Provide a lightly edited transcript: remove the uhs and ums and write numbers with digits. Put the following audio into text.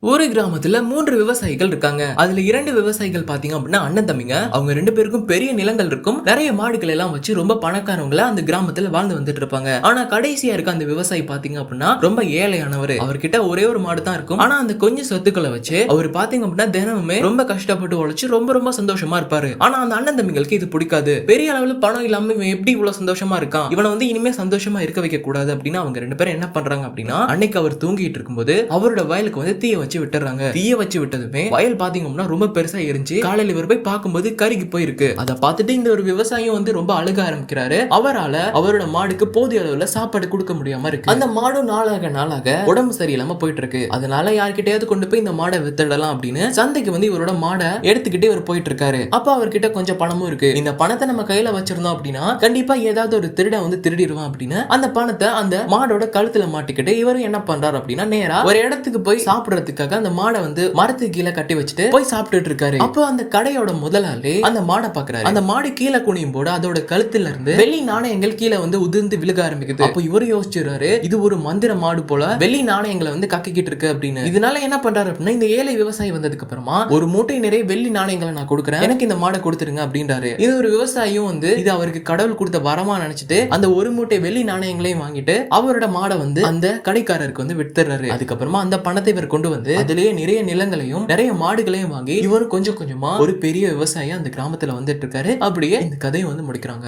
ஒரு கிராமத்துல 3 விவசாயிகள் இருக்காங்க. அதுல 2 விவசாயிகள் பாத்தீங்க அப்படின்னா அண்ணன் தம்பிங்க. அவங்க 2 பேருக்கும் பெரிய நிலங்கள் இருக்கும். நிறைய மாடுகள் எல்லாம் வச்சு ரொம்ப பணக்காரவங்களா அந்த கிராமத்துல வாழ்ந்து வந்துட்டு இருப்பாங்க. ஆனா கடைசியா இருக்க அந்த விவசாயி பாத்தீங்க அப்படின்னா ரொம்ப ஏழையானவர். அவர்கிட்ட ஒரே ஒரு மாடு தான் இருக்கும். ஆனா அந்த கொஞ்சம் சொத்துக்களை வச்சு அவர் பாத்தீங்க அப்படின்னா தினமுமே ரொம்ப கஷ்டப்பட்டு உழைச்சு ரொம்ப சந்தோஷமா இருப்பாரு. ஆனா அந்த அண்ணன் தம்பிகளுக்கு இது பிடிக்காது. பெரிய அளவுல பணம் இல்லாம இவன் எப்படி இவ்வளவு சந்தோஷமா இருக்கான், இவனை இனிமே சந்தோஷமா இருக்க வைக்க கூடாது அப்படின்னு அவங்க 2 பேரும் என்ன பண்றாங்க அப்படின்னா, அன்னைக்கு அவர் தூங்கிட்டு இருக்கும்போது அவரோட வயலுக்கு தீய வச்சு விட்டுறாங்க. தீய வச்சு விட்டதுமே வயல் பாத்தீங்கன்னா ரொம்ப பெருசா எரிஞ்சு காலையில இவர் போய் பார்க்கும்போது கருகி போயிருக்கு. அதை பார்த்துட்டு இந்த ஒரு விவசாயம் ரொம்ப அழுக ஆரம்பிக்கிறாரு. அவரால அவரோட மாடுக்கு போதிய அளவுல சாப்பாடு கொடுக்க முடியாம இருக்கு. அந்த மாடும் நாளாக உடம்பு சரியில்லாம போயிட்டு இருக்கு. அதனால யார்கிட்டயாவது கொண்டு போய் இந்த மாடை வித்துடலாம் அப்படின்னு சந்தைக்கு இவரோட மாடை எடுத்துக்கிட்டே இவர் போயிட்டு இருக்காரு. அப்ப அவர்கிட்ட கொஞ்சம் பணமும் இருக்கு. இந்த பணத்தை நம்ம கையில வச்சிருந்தோம் அப்படின்னா கண்டிப்பா ஏதாவது ஒரு திருடன் திருடிடுவான் அப்படின்னு அந்த பணத்தை அந்த மாடோட கழுத்துல மாட்டிக்கிட்டு இவரும் என்ன பண்றாரு அப்படின்னா நேரா ஒரு இடத்துக்கு போய் சாப்பிடுறதுக்காக அந்த மாடை மரத்துக்கு கீழே கட்டி வச்சுட்டு போய் சாப்பிட்டுட்டு இருக்காரு. அப்போ அந்த கடையோட முதலாளி அந்த மாடை பாக்குறாரு. அந்த மாடு கீழே குனியும் போது அதோட கழுத்துல இருந்து வெள்ளி நாணயங்கள் கீழே உதிர்ந்து விழுக ஆரம்பிக்குது. அப்போ இவரு யோசிச்சுறாரு, இது ஒரு மந்திர மாடு போல வெள்ளி நாணயங்களை கக்கிக்கிட்டு இருக்கு அப்படின்னு. இதனால என்ன பண்றாரு அப்படின்னா, இந்த ஏழை விவசாயி வந்ததுக்கு அப்புறமா ஒரு மூட்டை நிறைய வெள்ளி நாணயங்களை நான் கொடுக்குறேன், எனக்கு இந்த மாடை கொடுத்துருங்க அப்படின்றாரு. இது ஒரு விவசாயியும் இது அவருக்கு கடவுள் கொடுத்த வரமா நினைச்சிட்டு அந்த ஒரு மூட்டை வெள்ளி நாணயங்களையும் வாங்கிட்டு அவரோட மாடை அந்த கடைக்காரருக்கு வித்துறாரு. அதுக்கப்புறமா அந்த பணத்தை இவர் கொண்டு அதுலயே நிறைய நிலங்களையும் நிறைய மாடுகளையும் வாங்கி இவரும் கொஞ்சம் கொஞ்சமா ஒரு பெரிய விவசாயி அந்த கிராமத்துல வந்துட்டு இருக்காரு. அப்படியே இந்த கதையை முடிக்கிறாங்க.